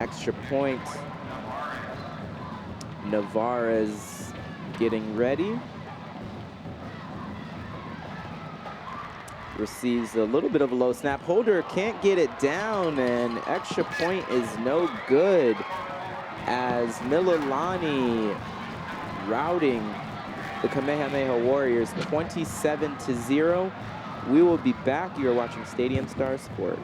Extra point. Navarez getting ready. Receives a little bit of a low snap. Holder can't get it down, and extra point is no good as Mililani routing the Kamehameha Warriors 27-0. We will be back. You are watching Stadium Star Sports.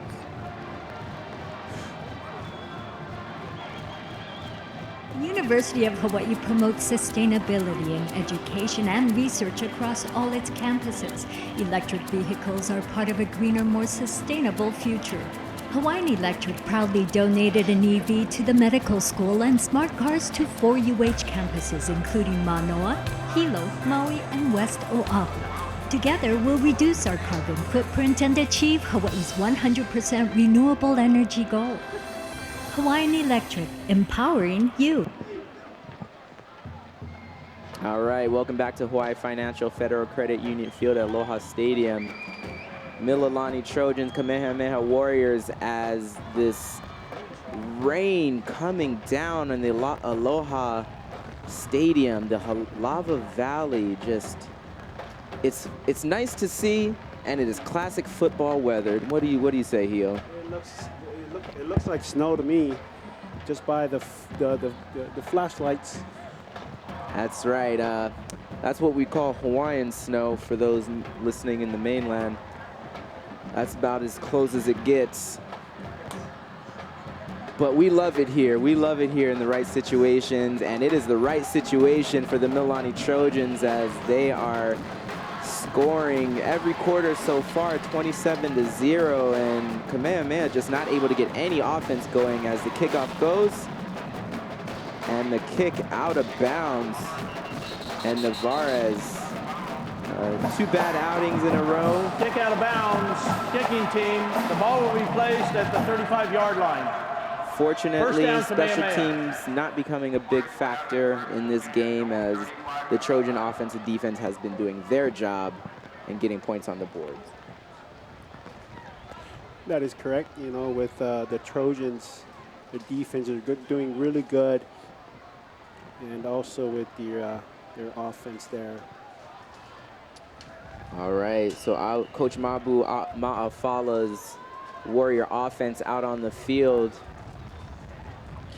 The University of Hawaii promotes sustainability in education and research across all its campuses. Electric vehicles are part of a greener, more sustainable future. Hawaiian Electric proudly donated an EV to the medical school and smart cars to 4 UH campuses, including Manoa, Hilo, Maui, and West Oahu. Together, we'll reduce our carbon footprint and achieve Hawaii's 100% renewable energy goal. Hawaiian Electric, empowering you. All right, welcome back to Hawaii Financial Federal Credit Union Field at Aloha Stadium. Mililani Trojans, Kamehameha Warriors, as this rain coming down in the Aloha Stadium, the Lava Valley, just, it's nice to see, and it is classic football weather. What do you say, Hio? It looks like snow to me, just by the flashlights. That's right. That's what we call Hawaiian snow for those listening in the mainland. That's about as close as it gets. But we love it here. We love it here in the right situations, and it is the right situation for the Mililani Trojans as they are scoring every quarter so far, 27-0, and Kamehameha just not able to get any offense going as the kickoff goes. And the kick out of bounds. And Navarez, 2 bad outings in a row. Kick out of bounds, kicking team. The ball will be placed at the 35-yard line. Fortunately, special teams not becoming a big factor in this game as the Trojan offense and defense has been doing their job and getting points on the board. That is correct. You know, with the Trojans, the defense is doing really good, and also with their offense there. All right, so Coach Mabu Ma'afala's Warrior offense out on the field.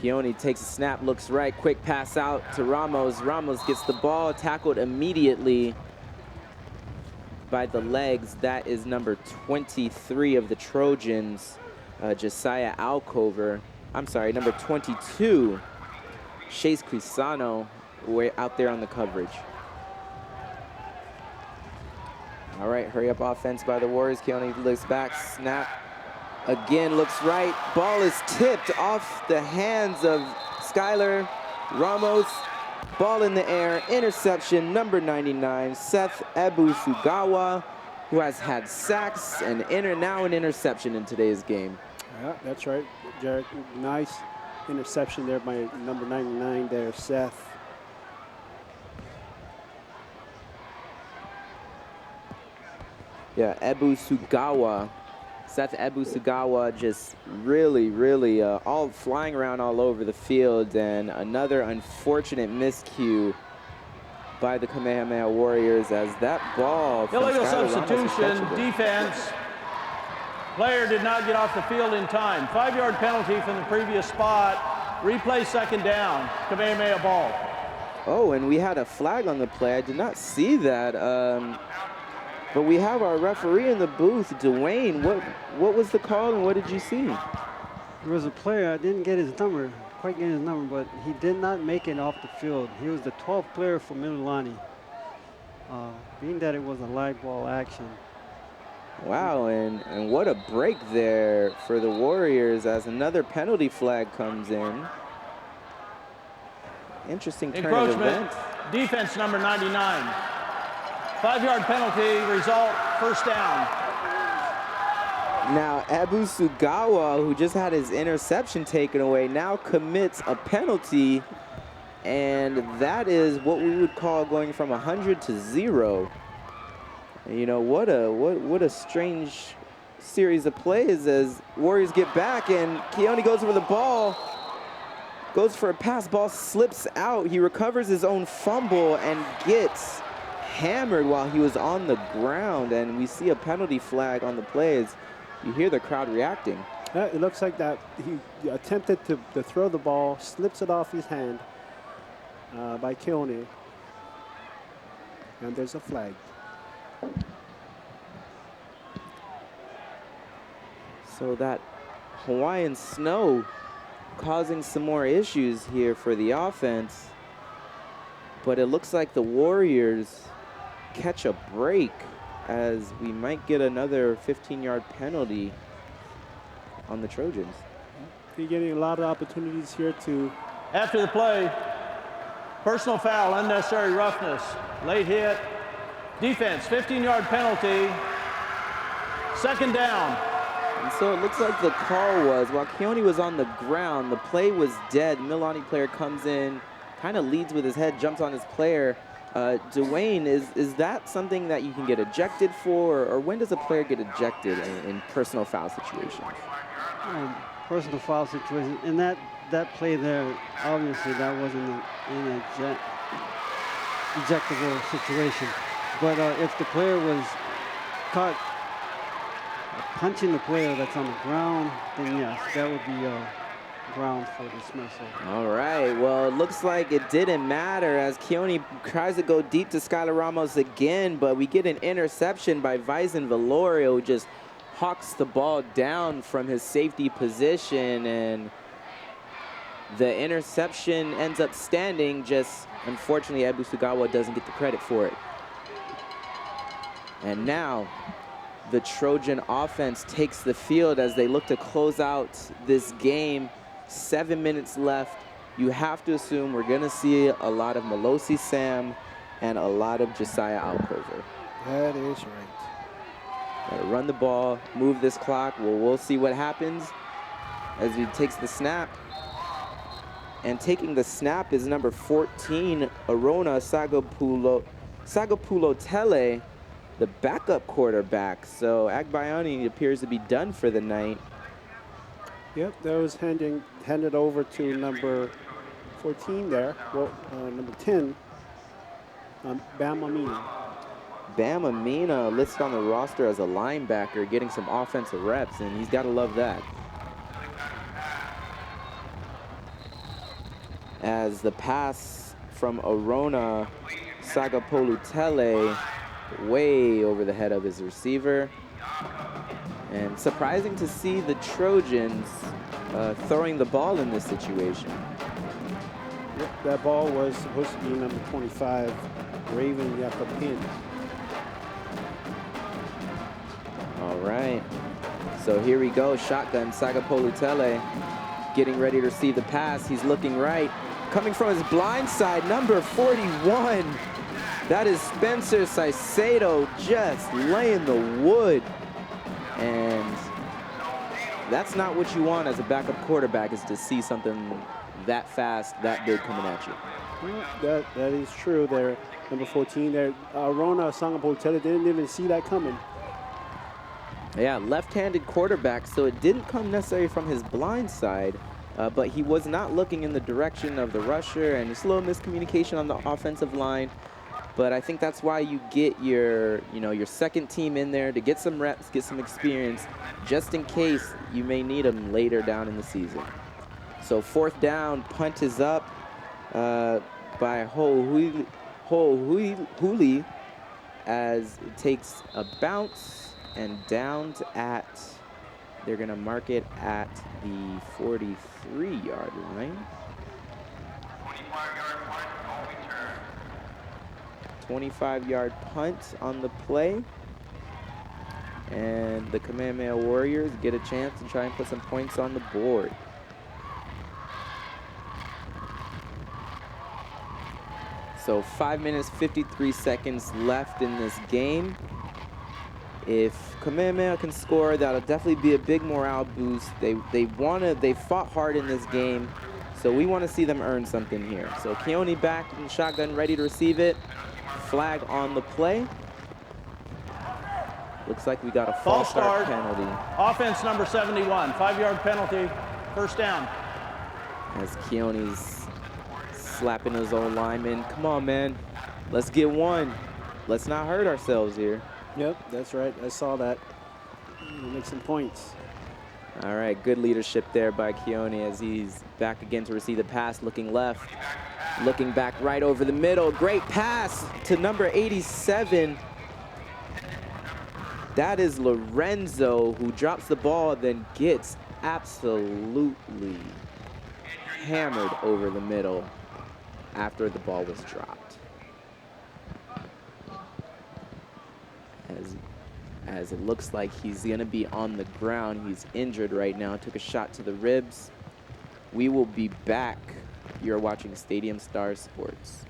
Keone takes a snap, looks right, quick pass out to Ramos. Ramos gets the ball, tackled immediately by the legs. That is number 23 of the Trojans, Josiah Alcover. I'm sorry, number 22, Chase Crisano, way out there on the coverage. All right, hurry up offense by the Warriors. Keone looks back, snap. Again, looks right. Ball is tipped off the hands of Skylar Ramos. Ball in the air. Interception, number 99, Seth Ebusugawa, who has had sacks and now an interception in today's game. Yeah, that's right, Jared. Nice interception there by number 99 there, Seth. Yeah, Ebusugawa. Seth Ebusugawa just really all flying around all over the field, and another unfortunate miscue by the Kamehameha Warriors as that ball from Illegal Skylar substitution, Ramos defense. Player did not get off the field in time. 5-yard penalty from the previous spot. Replay second down. Kamehameha ball. Oh, and we had a flag on the play. I did not see that. But we have our referee in the booth, Dwayne. What was the call and what did you see? There was a player, I didn't get his number, quite get his number, but he did not make it off the field. He was the 12th player for Mililani. Being that it was a live ball action. Wow, and what a break there for the Warriors as another penalty flag comes in. Interesting turn of events. Defense number 99. 5-yard penalty, result, first down. Now, Ebusugawa, who just had his interception taken away, now commits a penalty, and that is what we would call going from 100 to 0. You know, what a strange series of plays as Warriors get back, and Keone goes for the ball, goes for a pass, ball slips out. He recovers his own fumble and gets hammered while he was on the ground, and we see a penalty flag on the plays. You hear the crowd reacting. It looks like that he attempted to throw the ball, slips it off his hand by Keone, and there's a flag. So that Hawaiian snow causing some more issues here for the offense, but it looks like the Warriors catch a break as we might get another 15-yard penalty on the Trojans. They're getting a lot of opportunities here to... After the play, personal foul, unnecessary roughness, late hit, defense, 15-yard penalty, second down. And so it looks like the call was, while Keone was on the ground, the play was dead. The Mililani player comes in, kind of leads with his head, jumps on his player. Dwayne, is that something that you can get ejected for, or when does a player get ejected in personal foul situations? Personal foul situation. In that play there, obviously that wasn't an ejectable situation. But if the player was caught punching the player that's on the ground, then yes, that would be ground for dismissal. All right, well, it looks like it didn't matter as Keone tries to go deep to Skylar Ramos again, but we get an interception by Vizon Valorio, who just hawks the ball down from his safety position, and the interception ends up standing. Just unfortunately, Ebu Sugawa doesn't get the credit for it. And now the Trojan offense takes the field as they look to close out this game. 7 minutes left. You have to assume we're going to see a lot of Melosi Sam and a lot of Josiah Alcover. That is right. Gotta run the ball, move this clock. We'll see what happens as he takes the snap. And taking the snap is number 14, Arona Sagapulo Tele, the backup quarterback. So Agbayani appears to be done for the night. Yep, that was handed over to number 14 there. Well, number 10, Bama Mina. Bama Mina listed on the roster as a linebacker, getting some offensive reps, and he's got to love that. As the pass from Arona Sagapolutele way over the head of his receiver. And surprising to see the Trojans throwing the ball in this situation. Yep, that ball was supposed to be number 25, Raven Yakapin. All right, so here we go, shotgun, Sagapolutele getting ready to receive the pass. He's looking right, coming from his blind side, number 41. That is Spencer Saicedo just laying the wood. And that's not what you want as a backup quarterback, is to see something that fast, that big coming at you. Well, that is true there. Number 14 there. Rona Sangapotele didn't even see that coming. Yeah, left-handed quarterback, so it didn't come necessarily from his blind side, but he was not looking in the direction of the rusher, and just a little miscommunication on the offensive line. But I think that's why you get your second team in there to get some reps, get some experience, just in case you may need them later down in the season. So fourth down, punt is up by Ho Huli as it takes a bounce and down at, they're gonna mark it at the 43-yard line. 25-yard punt on the play. And the Kamehameha Warriors get a chance to try and put some points on the board. So 5 minutes, 53 seconds left in this game. If Kamehameha can score, that'll definitely be a big morale boost. They fought hard in this game, so we want to see them earn something here. So Keone back in shotgun, ready to receive it. Flag on the play. Looks like we got a false start penalty. Offense number 71, 5-yard penalty, first down. As Keone's slapping his own lineman. Come on, man. Let's get one. Let's not hurt ourselves here. Yep, that's right. I saw that. We'll make some points. All right, good leadership there by Keone as he's back again to receive the pass, looking left, looking back right over the middle. Great pass to number 87. That is Lorenzo, who drops the ball, then gets absolutely hammered over the middle after the ball was dropped. As it looks like he's going to be on the ground. He's injured right now. Took a shot to the ribs. We will be back. You're watching Stadium Star Sports.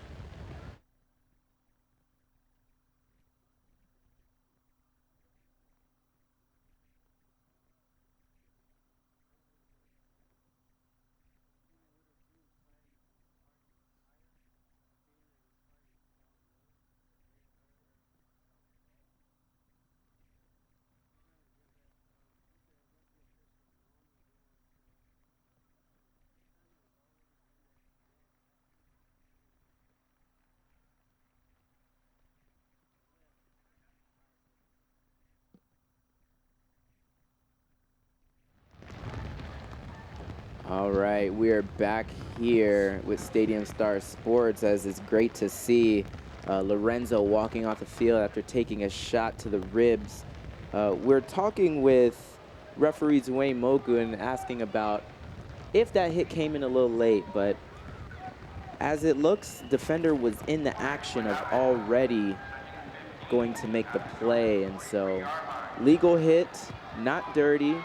All right, we are back here with Stadium Star Sports, as it's great to see Lorenzo walking off the field after taking a shot to the ribs. We're talking with referee Dwayne Moku and asking about if that hit came in a little late, but as it looks, defender was in the action of already going to make the play, and so legal hit, not dirty,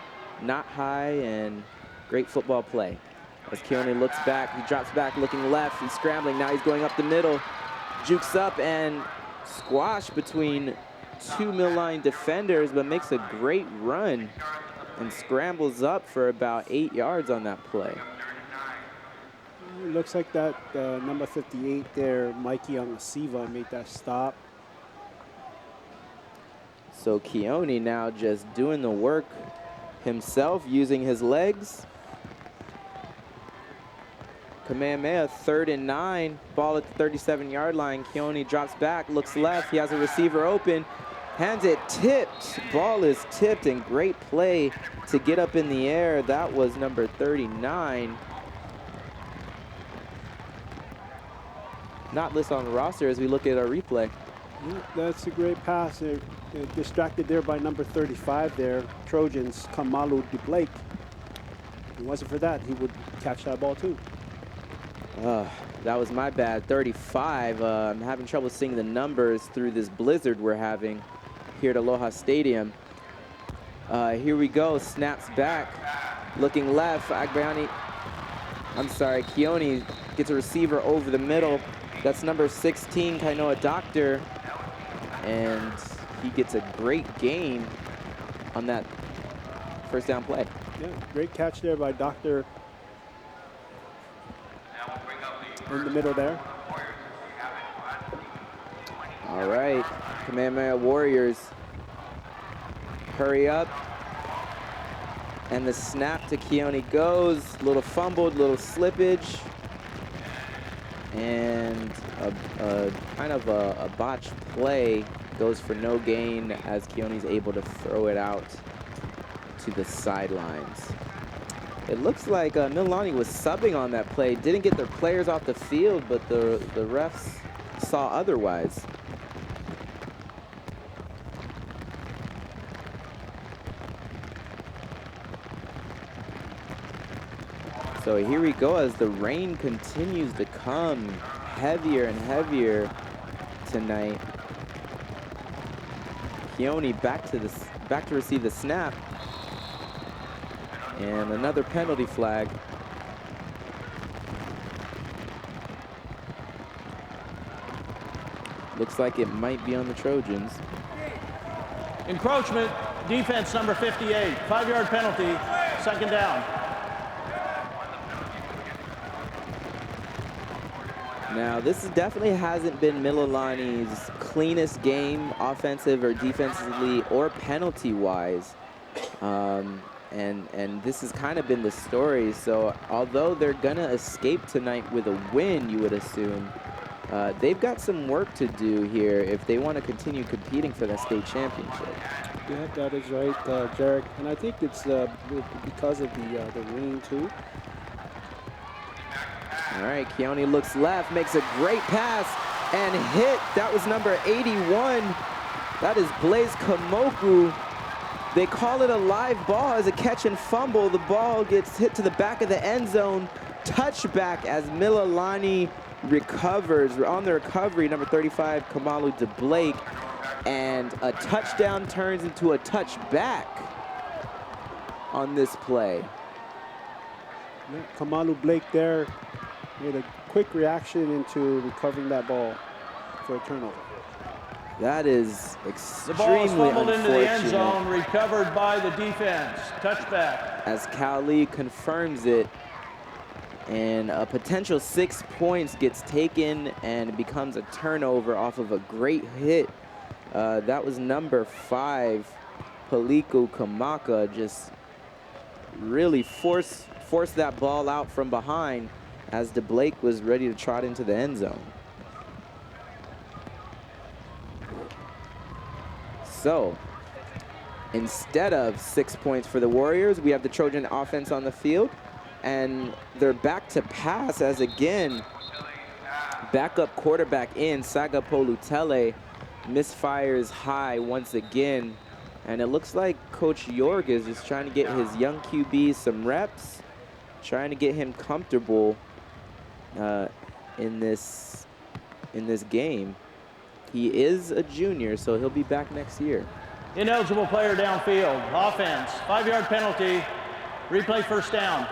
not high, and great football play. As Keone looks back, he drops back looking left, he's scrambling, now he's going up the middle, jukes up and squashed between two Mililani defenders, but makes a great run and scrambles up for about 8 yards on that play. It looks like that number 58 there, Mikey Angasiva, made that stop. So Keone now just doing the work himself, using his legs. Kamehameha, 3rd and 9, ball at the 37-yard line. Keone drops back, looks left, he has a receiver open, hands it, tipped. Ball is tipped, and great play to get up in the air. That was number 39. Not listed on the roster as we look at our replay. Yeah, that's a great pass. They're distracted there by number 35 there, Trojans, Kamalu DeBlake. If it wasn't for that, he would catch that ball too. That was my bad. 35. I'm having trouble seeing the numbers through this blizzard we're having here at Aloha Stadium. Here we go. Snaps back. Looking left. Keone gets a receiver over the middle. That's number 16, Kainoa Doctor. And he gets a great gain on that first down play. Yeah, great catch there by Doctor. In the middle there. All right, Kamehameha Warriors, hurry up. And the snap to Keone goes, little fumbled, little slippage. And a kind of a botched play goes for no gain as Keone's able to throw it out to the sidelines. It looks like Mililani was subbing on that play. Didn't get their players off the field, but the refs saw otherwise. So here we go as the rain continues to come heavier and heavier tonight. Keone back to receive the snap. And another penalty flag. Looks like it might be on the Trojans. Encroachment, defense number 58, 5-yard penalty, 2nd down. Now, this definitely hasn't been Mililani's cleanest game, offensive or defensively or penalty-wise. And this has kind of been the story. So although they're gonna escape tonight with a win, you would assume, they've got some work to do here if they want to continue competing for that state championship. Yeah, that is right, Jarek. And I think it's because of the rain too. All right, Keone looks left, makes a great pass, and hit. That was number 81. That is Blaze Kamoku. They call it a live ball as a catch and fumble. The ball gets hit to the back of the end zone. Touchback as Mililani recovers. On the recovery, number 35, Kamalu DeBlake. And a touchdown turns into a touchback on this play. Yeah, Kamalu Blake there made a quick reaction into recovering that ball for a turnover. That is The extremely ball is fumbled into the end unfortunate. zone, recovered by the defense. Touchback. As Cali confirms it, and a potential 6 points gets taken and it becomes a turnover off of a great hit. That was number 5, Paliku Kamaka, just really forced that ball out from behind as DeBlake was ready to trot into the end zone. So, instead of 6 points for the Warriors, we have the Trojan offense on the field, and they're back to pass as again, backup quarterback in, Saga Polutele misfires high once again, and it looks like Coach York is just trying to get his young QB some reps, trying to get him comfortable in this game. He is a junior, so he'll be back next year. Ineligible player downfield. Offense. 5-yard penalty. Replay first down.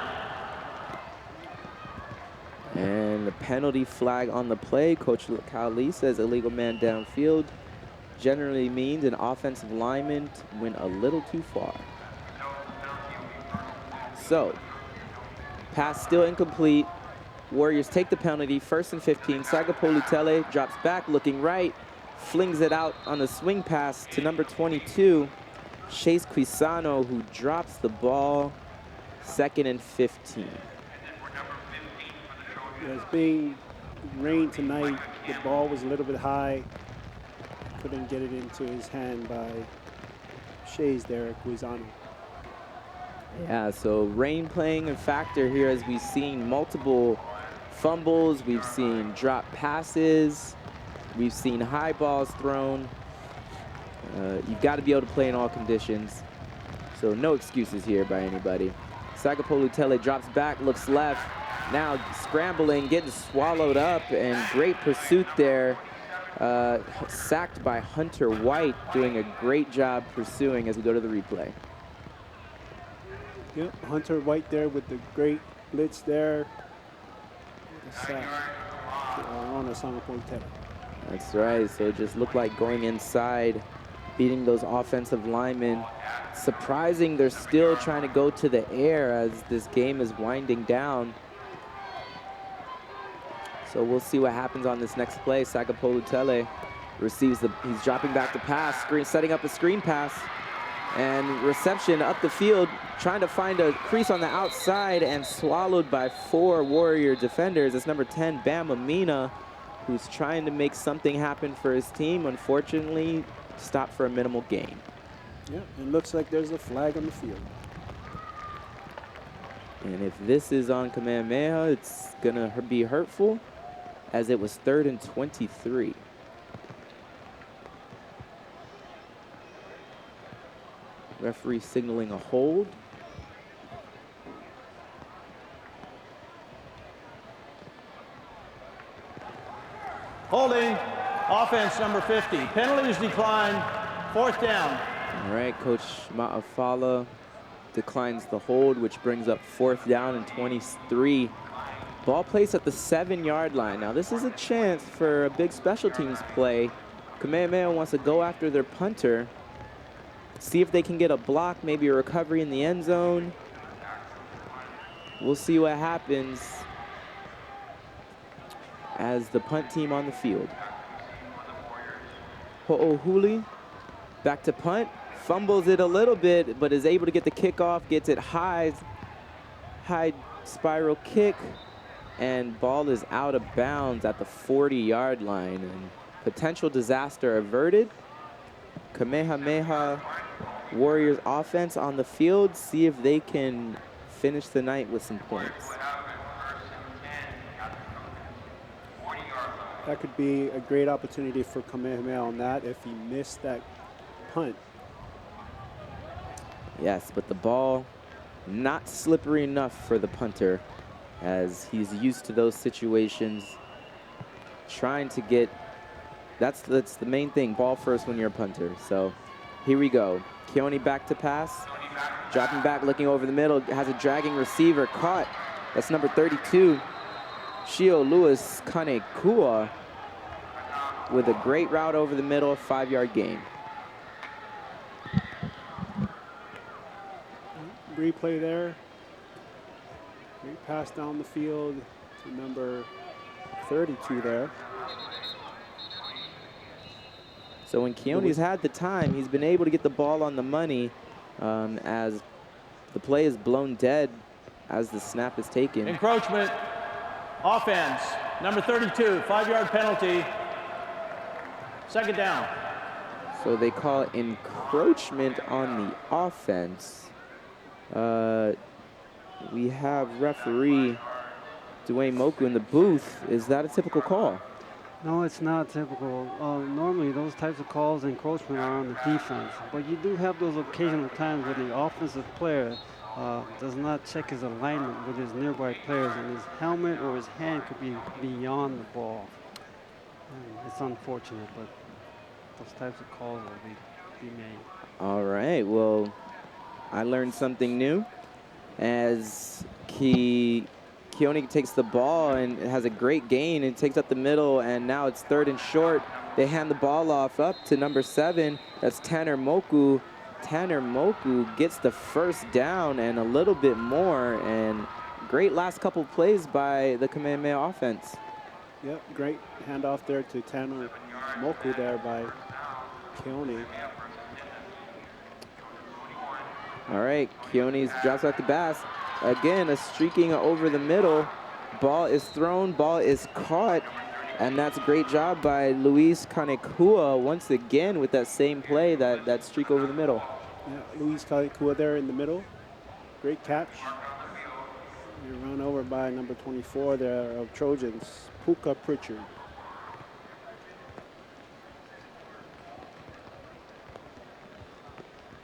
And the penalty flag on the play. Coach Kali says illegal man downfield generally means an offensive lineman went a little too far. So, pass still incomplete. Warriors take the penalty. 1st and 15. Sagapolu Tele drops back, looking right, flings it out on a swing pass to number 22, Chase Quisano, who drops the ball. 2nd and 15. It's being rain tonight. The ball was a little bit high. Couldn't get it into his hand by Shays there, Guizano. Yeah, so rain playing a factor here as we've seen multiple fumbles, we've seen drop passes, we've seen high balls thrown. You've got to be able to play in all conditions. So no excuses here by anybody. Sagapolu Tele drops back, looks left. Now scrambling, getting swallowed up, and great pursuit there. Sacked by Hunter White, doing a great job pursuing as we go to the replay. Yep, Hunter White there with the great blitz there. The sack on Osama Pontero. That's right, so it just looked like going inside, beating those offensive linemen. Surprising they're still trying to go to the air as this game is winding down. So we'll see what happens on this next play. Sagapolu Tele receives he's dropping back to pass, setting up a screen pass. And reception up the field, trying to find a crease on the outside and swallowed by 4 Warrior defenders. It's number 10, Bam Amina, who's trying to make something happen for his team. Unfortunately, stopped for a minimal gain. Yeah, it looks like there's a flag on the field. And if this is on Kamehameha, it's gonna be hurtful, as it was 3rd and 23. Referee signaling a hold. Holding. Offense number 50. Penalties declined. 4th down. All right, Coach Ma'afala declines the hold, which brings up 4th down and 23. Ball placed at the 7-yard line. Now this is a chance for a big special teams play. Kamehameha wants to go after their punter, see if they can get a block, maybe a recovery in the end zone. We'll see what happens as the punt team on the field. Ho'ohuli back to punt, fumbles it a little bit, but is able to get the kickoff, gets it high spiral kick, and ball is out of bounds at the 40-yard line. And potential disaster averted. Kamehameha Warriors offense on the field, see if they can finish the night with some points. That could be a great opportunity for Kamehameha on that if he missed that punt. Yes, but the ball not slippery enough for the punter, as he's used to those situations. Trying to get, that's the main thing, ball first when you're a punter. So here we go. Keone back to pass, dropping back, looking over the middle, has a dragging receiver, caught. That's number 32, Shio Lewis Kanekua, with a great route over the middle, 5-yard gain. Replay there. Great pass down the field to number 32 there. So when Keone's had the time, he's been able to get the ball on the money as the play is blown dead as the snap is taken. Encroachment, offense, number 32, 5-yard penalty, 2nd down. So they call encroachment on the offense. We have referee Dwayne Moku in the booth. Is that a typical call? No, it's not typical. Normally, those types of calls, encroachment, are on the defense. But you do have those occasional times where the offensive player does not check his alignment with his nearby players, and his helmet or his hand could be beyond the ball. And it's unfortunate, but those types of calls will be made. All right, well, I learned something new as Keone takes the ball and has a great gain and takes up the middle, and now it's 3rd and short. They hand the ball off up to number 7. That's Tanner Moku. Tanner Moku gets the 1st down and a little bit more, and great last couple plays by the Kamehameha offense. Yep, great handoff there to Tanner Moku there by Keone. All right, Keone's drops back to Bass. Again, a streaking over the middle. Ball is thrown, ball is caught, and that's a great job by Luis Kanekua once again with that same play, that streak over the middle. Yeah, Luis Kanekua there in the middle. Great catch. You're run over by number 24 there of Trojans, Puka Pritchard.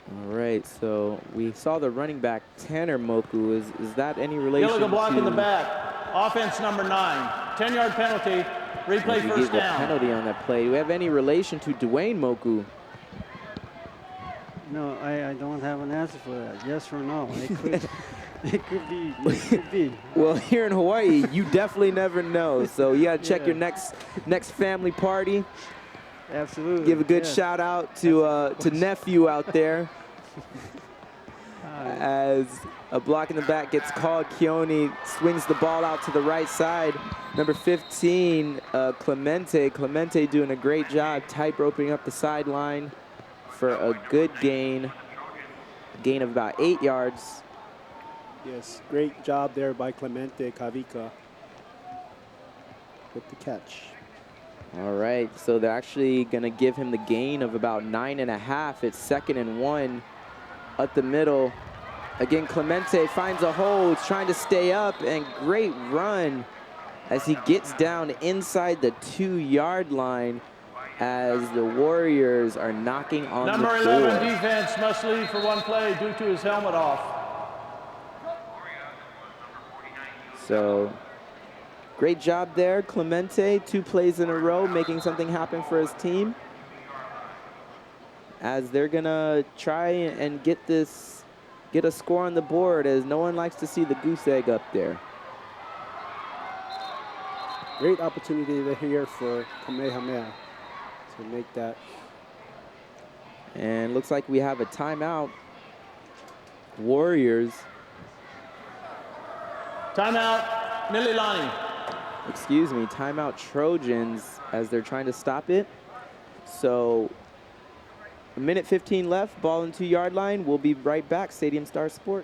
All right, so we saw the running back, Tanner Moku. Is that any relation Illegal block to... in the back. Offense number 9. 10-yard penalty. Replay, We 1st gave a down. penalty on that play. Do we have any relation to Dwayne Moku? No, I don't have an answer for that. Yes or no? It could, it could be. It could be. Well, here in Hawaii, you definitely never know. So you got to check your next family party. Absolutely. Give a good yes. shout out to nephew out there. As a block in the back gets called, Keone swings the ball out to the right side. Number 15, Clemente. Clemente doing a great job tight roping up the sideline for a good gain. Gain of about 8 yards. Yes, great job there by Clemente Kavika with the catch. All right, so they're actually going to give him the gain of about 9.5. It's 2nd and 1 up the middle. Again, Clemente finds a hole, he's trying to stay up, and great run as he gets down inside the 2-yard line as the Warriors are knocking on Number the door. 11 defense must leave for 1 play due to his helmet off. So, great job there, Clemente. 2 plays in a row, making something happen for his team. As they're gonna try and get a score on the board, as no one likes to see the goose egg up there. Great opportunity here for Kamehameha to make that. And looks like we have a timeout. Warriors. Timeout, Mililani. Excuse me, timeout Trojans as they're trying to stop it. So A minute 15 left, ball in 2-yard line. We'll be right back. Stadium Star Sport.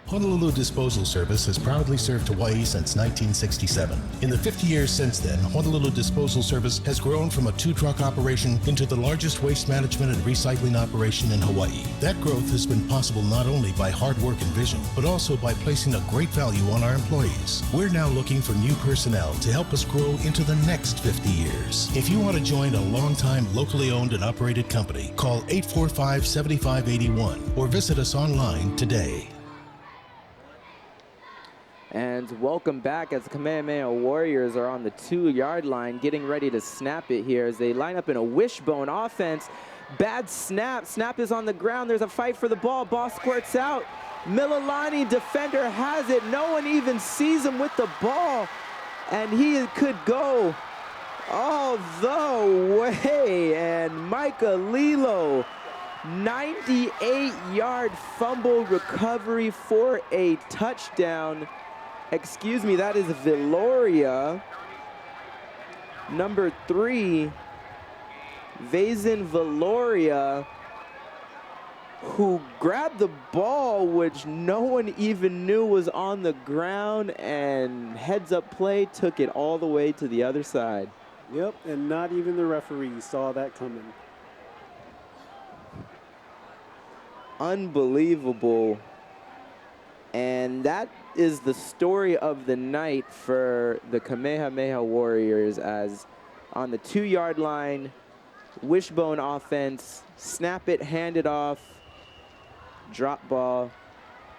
Honolulu Disposal Service has proudly served Hawaii since 1967. In the 50 years since then, Honolulu Disposal Service has grown from a 2-truck operation into the largest waste management and recycling operation in Hawaii. That growth has been possible not only by hard work and vision, but also by placing a great value on our employees. We're now looking for new personnel to help us grow into the next 50 years. If you want to join a long-time locally owned and operated company, call 845-7581 or visit us online today. And welcome back as the Kamehameha Warriors are on the 2-yard line, getting ready to snap it here as they line up in a wishbone offense. Bad snap. Snap is on the ground. There's a fight for the ball. Ball squirts out. Mililani, defender, has it. No one even sees him with the ball. And he could go all the way. And Micah Lilo, 98-yard fumble recovery for a touchdown. Excuse me, that is Viloria. Number 3, Vazen Viloria, who grabbed the ball, which no one even knew was on the ground, and heads-up play took it all the way to the other side. Yep, and not even the referee saw that coming. Unbelievable. And that is the story of the night for the Kamehameha Warriors, as on the 2-yard line, wishbone offense, snap it, hand it off, drop ball,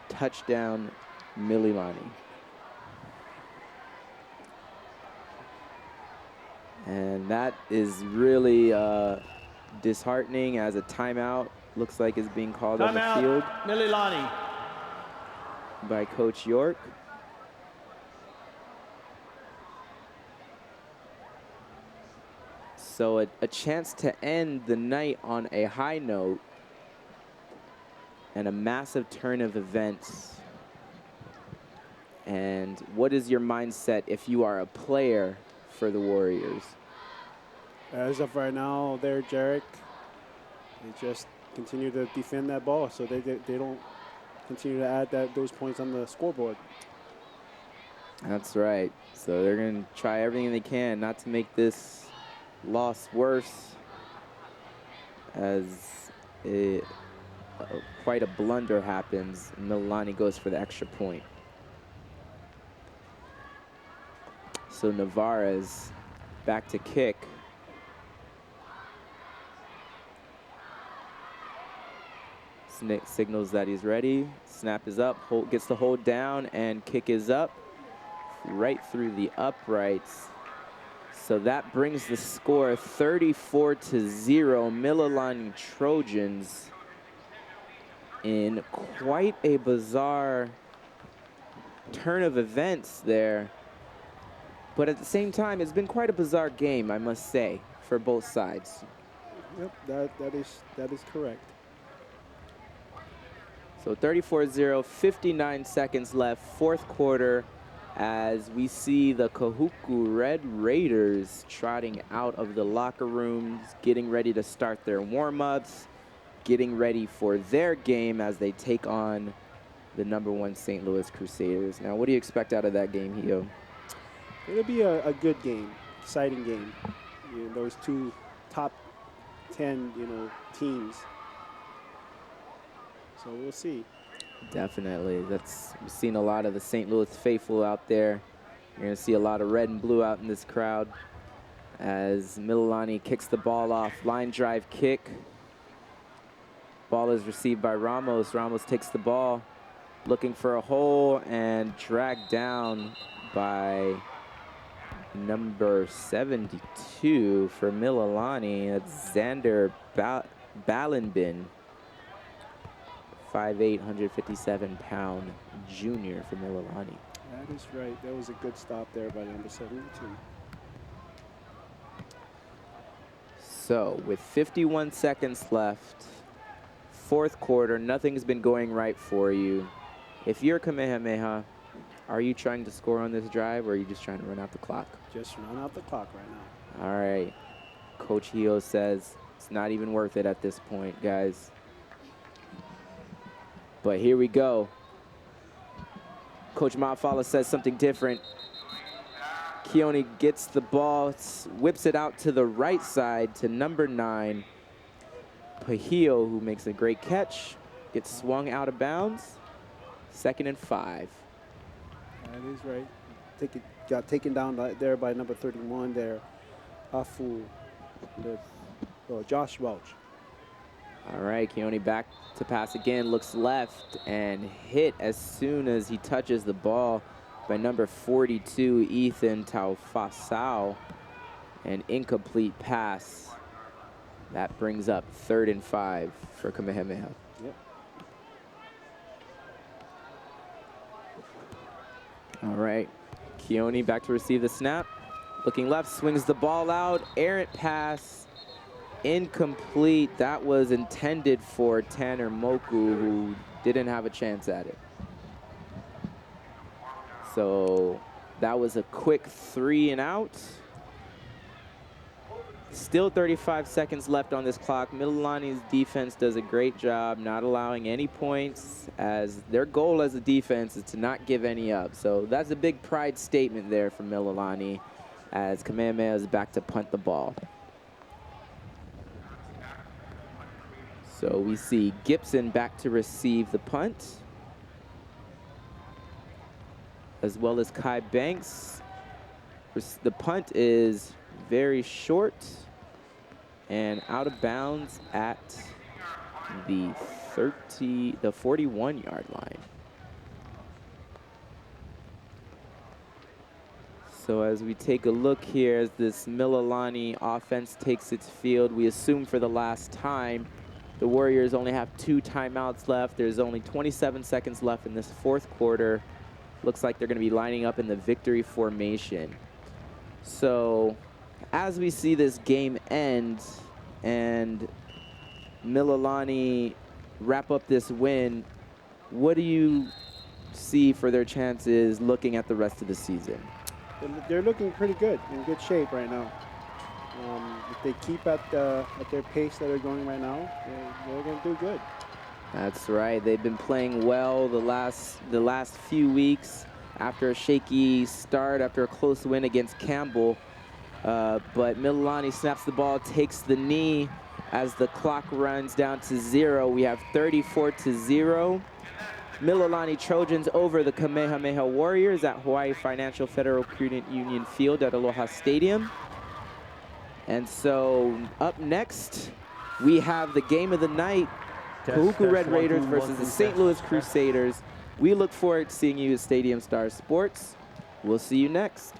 touchdown, Mililani. And that is really disheartening, as a timeout looks like is being called on the field. Mililani. By Coach York. So a chance to end the night on a high note and a massive turn of events. And what is your mindset if you are a player for the Warriors? As of right now, there, Jarek, they just continue to defend that ball so they don't continue to add those points on the scoreboard. That's right. So they're going to try everything they can not to make this loss worse, as quite a blunder happens. Mililani goes for the extra point. So Navarez back to kick. Signals that he's ready. Snap is up, gets the hold down, and kick is up right through the uprights. So that brings the score 34-0, Mililani Trojans, in quite a bizarre turn of events there. But at the same time, it's been quite a bizarre game, I must say, for both sides. Yep, that is correct. So 34-0, 59 seconds left, 4th quarter, as we see the Kahuku Red Raiders trotting out of the locker rooms, getting ready to start their warm-ups, getting ready for their game as they take on the #1 St. Louis Crusaders. Now, what do you expect out of that game, Hio? It'll be a good game, exciting game. You know, those two top 10, teams. So we'll see. Definitely. We've seen a lot of the St. Louis faithful out there. You're going to see a lot of red and blue out in this crowd as Mililani kicks the ball off. Line drive kick. Ball is received by Ramos. Ramos takes the ball, looking for a hole, and dragged down by number 72 for Mililani. That's Xander Ballenbin. 5'8", 157-pound junior for Mililani. That is right. That was a good stop there by number 72. So with 51 seconds left, 4th quarter, nothing's been going right for you. If you're Kamehameha, are you trying to score on this drive, or are you just trying to run out the clock? Just run out the clock right now. All right. Coach Hio says, It's not even worth it at this point, guys. But here we go. Coach Mafala says something different. Keone gets the ball, whips it out to the right side to number 9. Pahio, who makes a great catch, gets swung out of bounds. 2nd and 5. That is right. Got taken down there by number 31 there. Afu, Josh Welch. All right, Keone back to pass again, looks left and hit as soon as he touches the ball by number 42, Ethan Taufasau. An incomplete pass. That brings up 3rd and 5 for Kamehameha. Yep. All right, Keone back to receive the snap. Looking left, swings the ball out, errant pass, incomplete. That was intended for Tanner Moku, who didn't have a chance at it. So that was a quick 3 and out. Still 35 seconds left on this clock. Mililani's defense does a great job not allowing any points, as their goal as a defense is to not give any up. So that's a big pride statement there for Mililani, as Kamehameha is back to punt the ball. So we see Gibson back to receive the punt, as well as Kai Banks. The punt is very short and out of bounds at the 41-yard line. So as we take a look here, as this Mililani offense takes its field, we assume for the last time, the Warriors only have 2 timeouts left. There's only 27 seconds left in this 4th quarter. Looks like they're going to be lining up in the victory formation. So as we see this game end and Mililani wrap up this win, what do you see for their chances looking at the rest of the season? They're looking pretty good, in good shape right now. If they keep at their pace that they're going right now, they're going to do good. That's right. They've been playing well the last few weeks after a shaky start, after a close win against Campbell. But Mililani snaps the ball, takes the knee as the clock runs down to 0. We have 34-0. Mililani Trojans over the Kamehameha Warriors at Hawaii Financial Federal Credit Union Field at Aloha Stadium. And so up next, we have the game of the night, Kahuku Red Raiders versus the St. Louis Crusaders. We look forward to seeing you at Stadium Star Sports. We'll see you next.